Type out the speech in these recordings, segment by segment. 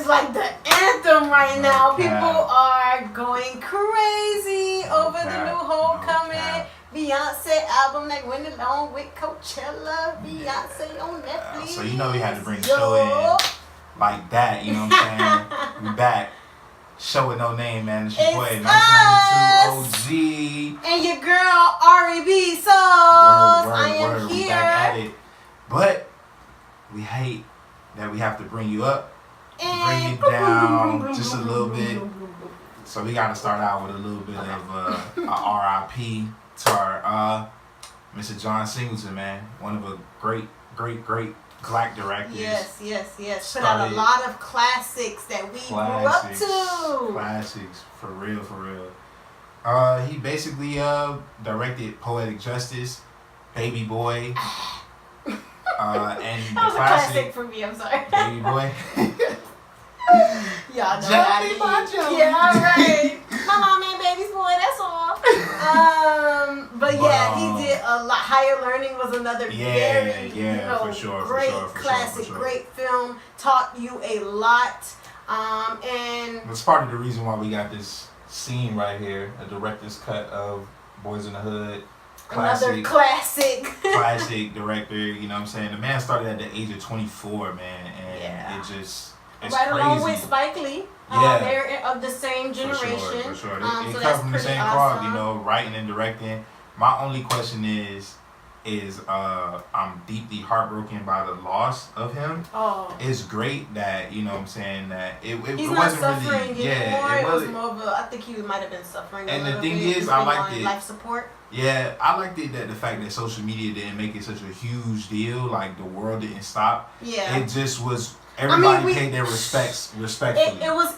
is like the anthem right now. People are going crazy over the new Homecoming. Beyonce album that went along with Coachella. Beyonce on Netflix. So you know we had to bring the show in like that. You know what I'm saying? We back. Show with no name, man. It's your boy, 1992 OG. And your girl, R&B Sauce. I am here. We back at it. But we hate that we have to bring you up, bring you down just a little bit. So we got to start out with a little bit of a RIP to our Mr. John Singleton, man. One of a great black directors. Yes. Put out a lot of classics that we grew up to. Classics, for real. He basically directed Poetic Justice, Baby Boy, and that was a classic for me. I'm sorry. Baby Boy. Y'all know that. Yeah, right. My mom and Baby's Boy. That's all. But he did a lot. Higher Learning was another for sure, great classic, great film. Taught you a lot. And that's part of the reason why we got this scene right here, a director's cut of Boys in the Hood. Another classic director. You know what I'm saying? The man started at the age of 24, man, and it's right crazy. Along with Spike Lee. They're of the same generation. For sure. So they that's come from the same crowd, you know, writing and directing. My only question is I'm deeply heartbroken by the loss of him. It's great that, you know what I'm saying, that it He's wasn't not suffering really anymore. It was more of I think he might have been suffering and a little the thing bit. is, I liked it. Life support. Yeah, I liked it that the fact that social media didn't make it such a huge deal, like the world didn't stop. Yeah. It just was everybody paid their respects respectfully. It was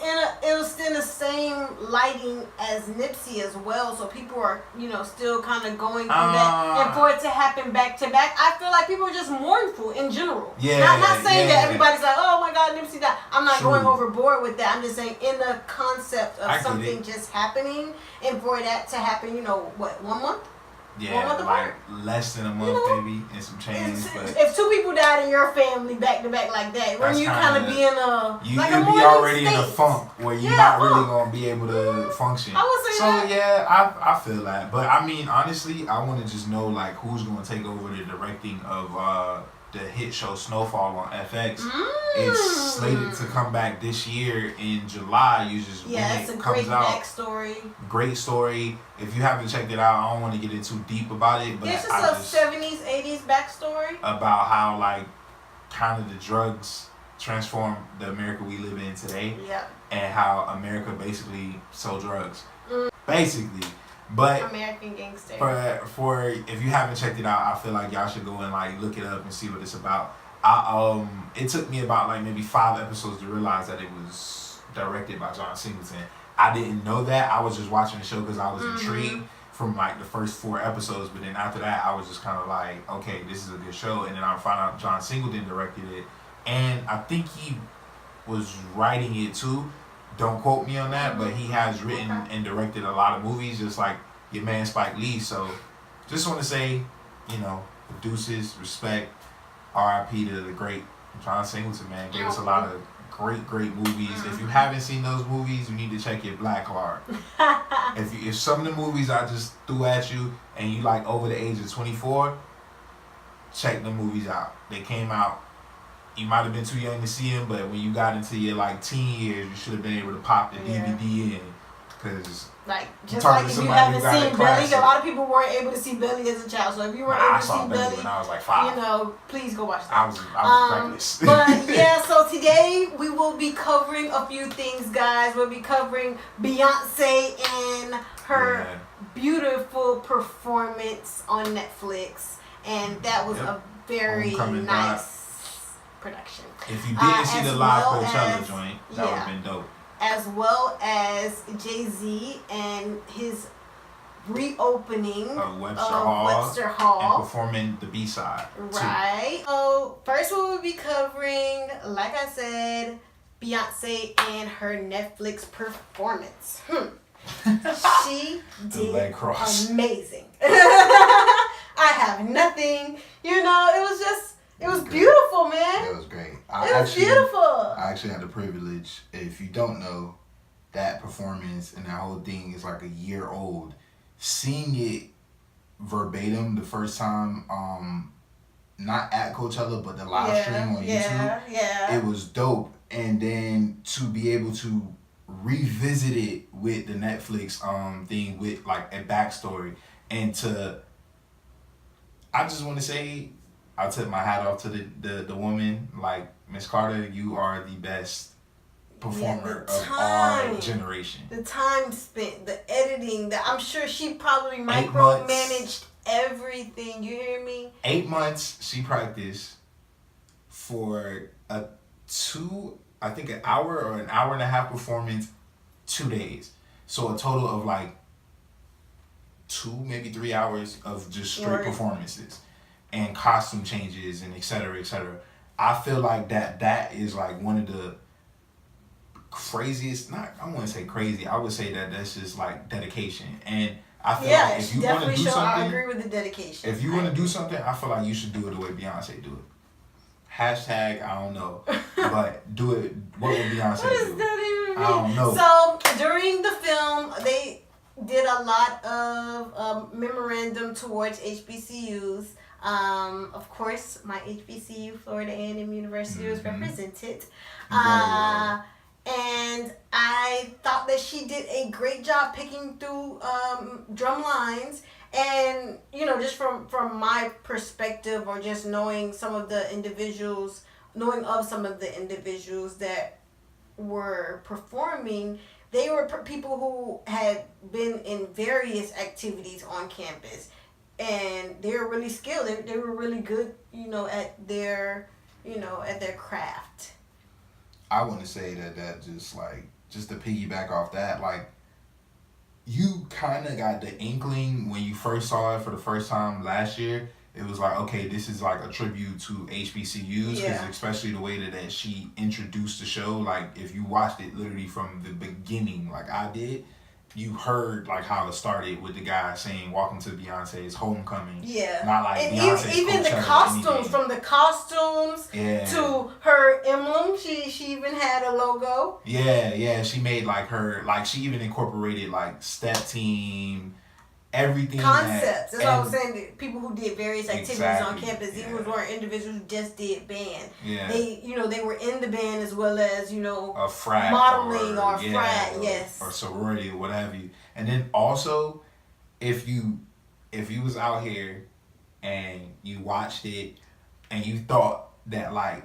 in the same lighting as Nipsey as well, so people are, you know, still kind of going through that. And for it to happen back to back, I feel like people are just mournful in general. Yeah. Not saying that everybody's like, oh my God, Nipsey died. I'm not going overboard with that. I'm just saying in the concept of something just happening, and for that to happen, you know, what, 1 month? Yeah, like less than a month, maybe, and some change. But if two people died in your family back to back like that, when you kind of be in a you like could a be already state. in a funk where you're not really gonna be able to function. I would say that. Yeah, I feel that. But I mean, honestly, I want to just know like who's gonna take over the directing of the hit show Snowfall on FX. It's slated to come back this year in July. It's a great backstory. Great story. If you haven't checked it out, I don't want to get in too deep about it. But it's just a 70s, 80s backstory about how like kind of the drugs transform the America we live in today. Yep. And how America basically sold drugs. Basically. But American Gangster. For if you haven't checked it out, I feel like y'all should go and like look it up and see what it's about. It took me about like maybe 5 episodes to realize that it was directed by John Singleton. I didn't know that. I was just watching the show because I was intrigued from like the first 4 episodes, but then after that, I was just kind of like, okay, this is a good show. And then I found out John Singleton directed it, and I think he was writing it too. Don't quote me on that, but he has written and directed a lot of movies, just like your man Spike Lee. So, just want to say, you know, deuces, respect, R.I.P. to the great John Singleton, man. Gave us a lot of great movies. If you haven't seen those movies, you need to check your black card. If some of the movies I just threw at you and you like over the age of 24, check the movies out. They came out. You might have been too young to see them, but when you got into your like teen years, you should have been able to pop the DVD in, because like just like if you haven't seen Belly, a lot of people weren't able to see Belly as a child. So if you weren't able to see Belly when I was like 5, you know, please go watch that. I was reckless. But yeah, so today we will be covering a few things, guys. We'll be covering Beyonce and her beautiful performance on Netflix, and that was a very nice production. If you didn't see the live Coachella joint, that would have been dope. As well as Jay-Z and his reopening of Webster Hall and performing the B-side. Right. So first we will be covering, like I said, Beyonce and her Netflix performance. She did amazing. I have nothing. You know, it was just It was beautiful, man. It was great. It was beautiful. I actually had the privilege. If you don't know, that performance and that whole thing is like a year old. Seeing it verbatim the first time, not at Coachella, but the live stream on YouTube. Yeah. It was dope. And then to be able to revisit it with the Netflix thing with like a backstory, and I just want to say, I tip my hat off to the woman, like Miss Carter. You are the best performer of our generation. The time spent, the editing, I'm sure she probably micromanaged everything. You hear me? 8 months she practiced for an hour or an hour and a half performance, 2 days. So a total of like 2, maybe 3 hours of just straight performances and costume changes and et cetera, et cetera. I feel like that is like one of the craziest, I wouldn't say crazy, I would say that's just like dedication. And I feel like if you want to do something, I agree with the dedication. If you want to do something, I feel like you should do it the way Beyonce do it. Hashtag, I don't know, but do it. What would Beyonce do? What does that even mean? I don't know. So during the film, they did a lot of memorandum towards HBCUs. Of course, my HBCU, Florida A&M University, was represented. And I thought that she did a great job picking through drum lines. And, you know, just from my perspective, or just knowing some of the individuals that were performing, they were people who had been in various activities on campus. And they were really skilled. They were really good, at their craft. I want to say that just to piggyback off that, like, you kind of got the inkling when you first saw it for the first time last year. It was like, okay, this is like a tribute to HBCUs, because especially the way that she introduced the show. Like, if you watched it literally from the beginning, like I did, you heard like how it started with the guy saying "Welcome to Beyonce's homecoming." Yeah, not like and Beyonce's even the costumes, from the costumes to her emblem. She even had a logo. Yeah. She made she even incorporated like step team, everything. Concepts. That's what I was saying. People who did various activities on campus. These weren't individuals who just did band. Yeah. They were in the band as well as, a frat, modeling or frat, yes, or sorority or what have you. And then also, if you was out here and you watched it and you thought that like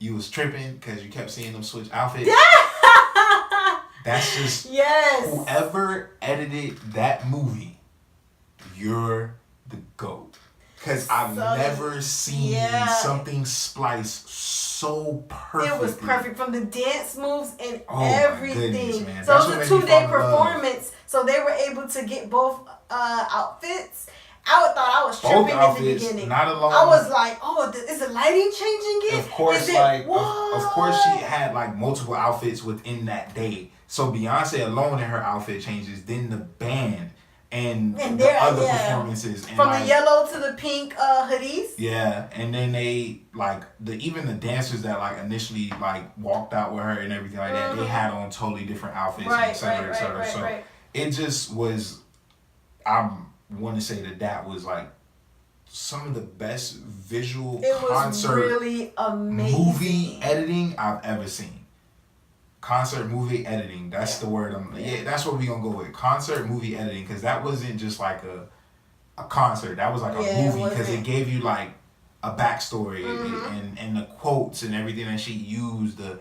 you was tripping because you kept seeing them switch outfits. That's just whoever edited that movie. You're the GOAT. Because I've never seen something spliced so perfectly. It was perfect, from the dance moves and everything. Goodness, man. So it was a 2-day performance. So they were able to get both outfits. I thought I was tripping in the beginning. Not alone. I was like, is the lighting changing it? Of course, of course she had like multiple outfits within that day. So Beyonce alone in her outfit changes, then the band. And the other performances, and from the yellow to the pink hoodies. Yeah, and then they even the dancers that like initially like walked out with her and everything like that, they had on totally different outfits, et cetera. So it just was. I want to say that was like some of the best visual concert really amazing movie editing I've ever seen. Concert movie editing, that's the word. That's what we're gonna go with. Concert movie editing, because that wasn't just like a concert. That was like a movie, because it gave you like a backstory and the quotes and everything that she used. The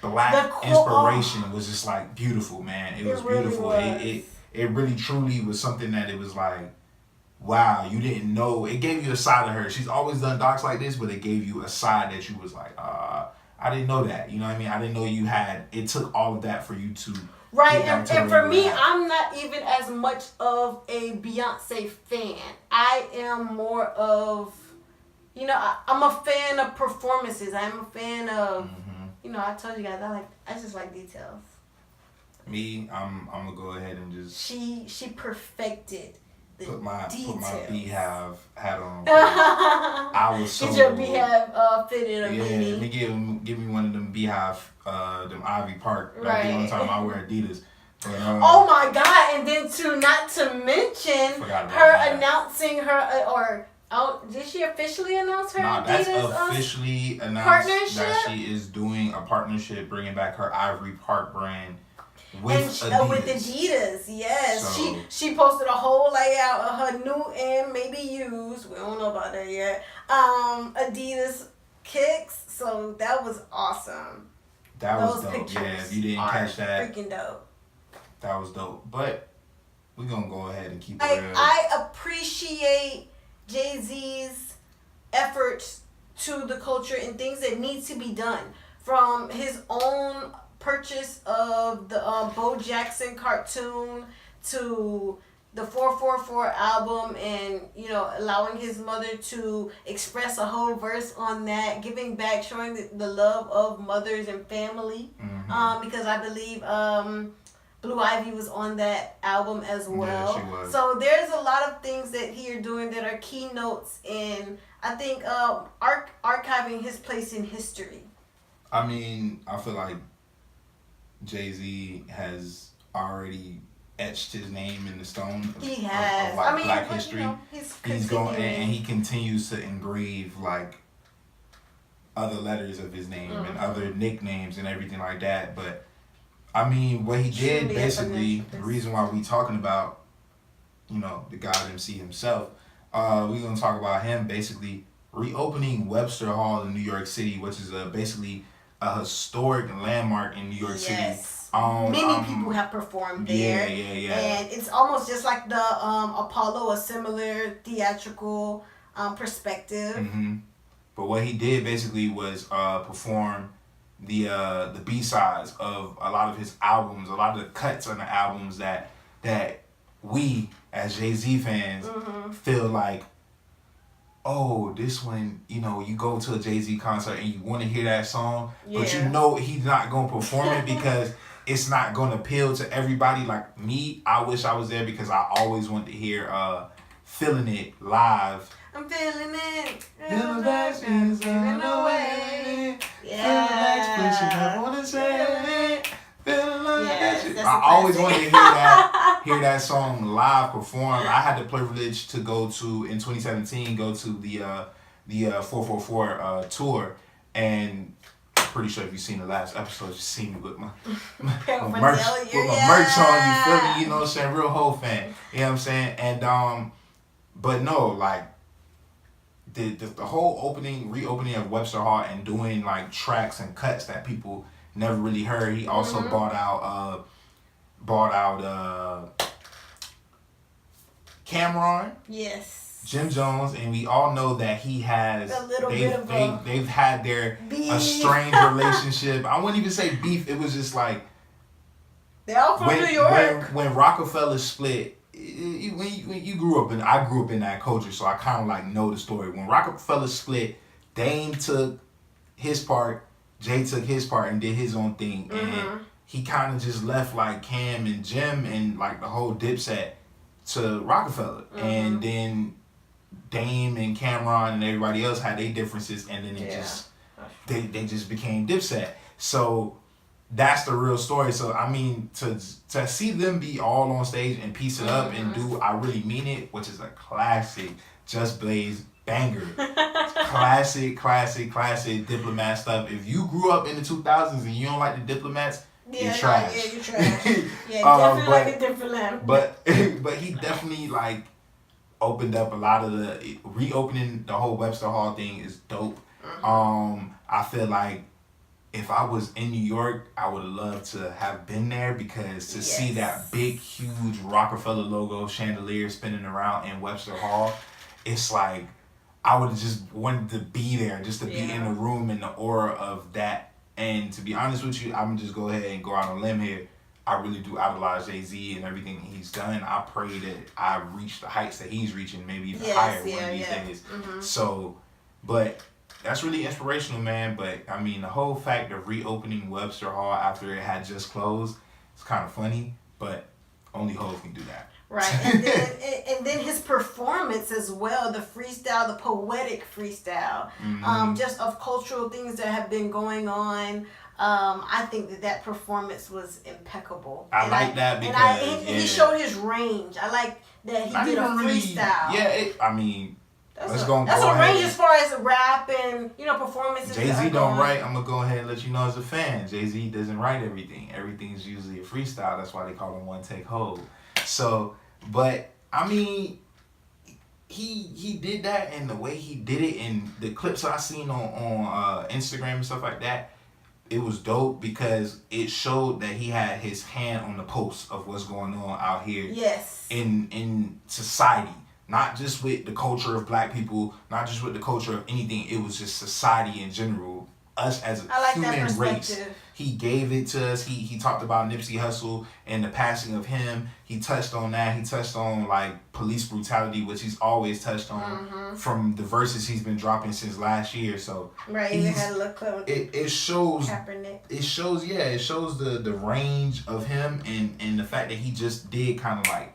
black inspiration was just like beautiful, man. It was beautiful. It really truly was something that it was like, wow, you didn't know. It gave you a side of her. She's always done docs like this, but it gave you a side that you was like, I didn't know that. You know what I mean? I didn't know you had. It took all of that for you to. Right, and for me, I'm not even as much of a Beyonce fan. I am more of, I'm a fan of performances. I'm a fan of, I told you guys, I just like details. Me, I'm gonna go ahead and just. She perfected the put my details. beehive hat on. I was so Get your beehive fitted a yeah, beanie. let me give me one of them beehive, them Ivy Park. Like Right. the only time I wear Adidas. But, oh my God! And then not to mention her announcing her did she officially announce her Nah, Adidas? That's officially announced partnership? that she is doing a partnership, bringing back her Ivory Park brand with Adidas. With Adidas, yes. So, she posted a whole layout of her new and maybe used, we don't know about that yet, Adidas kicks. So that was awesome. That was Those dope. pictures Yeah, if you didn't catch that, freaking dope. that was dope. But we're gonna go ahead and keep it real. I appreciate Jay-Z's efforts to the culture and things that need to be done. From his own purchase of the Bo Jackson cartoon to the 444 album, and allowing his mother to express a whole verse on that, giving back, showing the love of mothers and family. Mm-hmm. Because I believe Blue Ivy was on that album as well. Yeah, she was. So there's a lot of things that he are doing that are keynotes in, I think, archiving his place in history. I mean, I feel like Jay-Z has already etched his name in the stone of, He has. of like I mean, Black history. He's going continuing. and he continues to engrave like other letters of his name and other nicknames and everything like that. But I mean, what he did Truly basically, a the reason why we talking about, the God MC himself, we're gonna talk about him basically reopening Webster Hall in New York City, which is basically a historic landmark in New York City. Many people have performed there. Yeah. And it's almost just like the Apollo, a similar theatrical perspective. Mm-hmm. But what he did basically was perform the B-sides of a lot of his albums, a lot of the cuts on the albums that we as Jay-Z fans feel like, oh, this one, you go to a Jay-Z concert and you want to hear that song, but he's not going to perform it because it's not going to appeal to everybody. Like me, I wish I was there because I always wanted to hear Feeling It live. I'm feeling it. Feeling that is on the way. Yeah. I want to say it. Feeling like Yes, that. that's I a always classic. wanted to hear that song live performed. I had the privilege to go to in 2017 the 444 tour, and I'm pretty sure if you've seen the last episode, you've seen me with my merch on. You feel me? You know what I'm saying? Real whole fan. You know what I'm saying? And but no, like the whole reopening of Webster Hall and doing like tracks and cuts that people never really heard. He also bought out Cameron. Yes. Jim Jones, and we all know that he has they've had their beef. a strange relationship. I wouldn't even say beef. It was just like they're all from New York. When Rockefeller split, when you grew up I grew up in that culture, so I kind of like know the story. When Rockefeller split, Dame took his part, Jay took his part and did his own thing, and he kind of just left like Cam and Jim and like the whole Dipset to Rockefeller, and then Dame and Cameron and everybody else had their differences, and then they just became Dipset. So that's the real story. So I mean, to see them be all on stage and piece it up and do I Really Mean It, which is a classic Just Blaze banger. classic Diplomat stuff. If you grew up in the 2000s and you don't like the Diplomats, you're trash. Yeah, you're trash. Definitely like a different lamb. But he definitely like opened up a lot of reopening the whole Webster Hall thing is dope. I feel like if I was in New York, I would have loved to have been there because to see that big, huge Rockefeller logo chandelier spinning around in Webster Hall, it's like I would have just wanted to be there, just to be in the room and the aura of that. And to be honest with you, I'm going to just go ahead and go out on a limb here. I really do idolize Jay-Z and everything he's done. I pray that I reach the heights that he's reaching, maybe even higher one of these days. So, but that's really inspirational, man. But, I mean, the whole fact of reopening Webster Hall after it had just closed, it's kind of funny. But Only Hov can do that. Right, and then his performance as well, the freestyle, the poetic freestyle, just of cultural things that have been going on. I think that performance was impeccable. I like that because he showed his range. I like that he did a freestyle. That's a range as far as rap and performances. Jay-Z don't write. I'm gonna go ahead and let you know as a fan. Jay-Z doesn't write everything. Everything's usually a freestyle. That's why they call him One Take Hov. So, but I mean, he did that, and the way he did it, and the clips I seen on Instagram and stuff like that, it was dope because it showed that he had his hand on the pulse of what's going on out here. Yes. In society, not just with the culture of black people, not just with the culture of anything. It was just society in general. Us as a human race. He gave it to us. He talked about Nipsey Hussle and the passing of him. He touched on that. He touched on like police brutality, which he's always touched on from the verses he's been dropping since last year. So right, he had a look it shows Kaepernick. It shows the range of him and the fact that he just did kind of like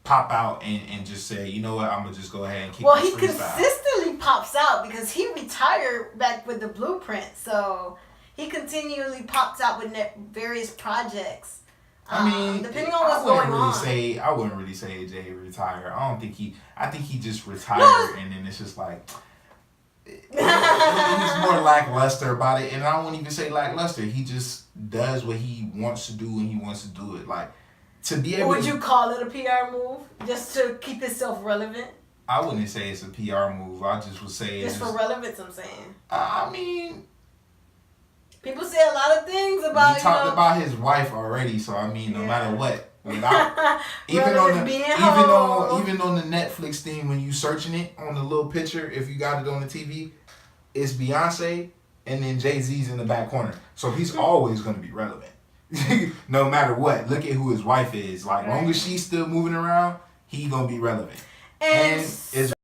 pop out and just say, you know what, I'm gonna just go ahead and keep this freestyle. Consistently pops out because he retired back with the Blueprint, so he continually pops out with various projects. Depending on what's going on. I wouldn't really say Jay retired. I think he just retired and then it's just like he's more lackluster about it, and I won't even say lackluster. He just does what he wants to do and he wants to do it. Like to be able. Would you call it a PR move just to keep himself relevant? I wouldn't say it's a PR move. I just would say just for relevance. I'm saying. I mean. People say a lot of things about. He talked about his wife already, so I mean, no matter what, without even on the Netflix thing, when you searching it on the little picture, if you got it on the TV, it's Beyonce and then Jay-Z's in the back corner, so he's always gonna be relevant, no matter what. Look at who his wife is. Like, long as she's still moving around, he gonna be relevant. And it's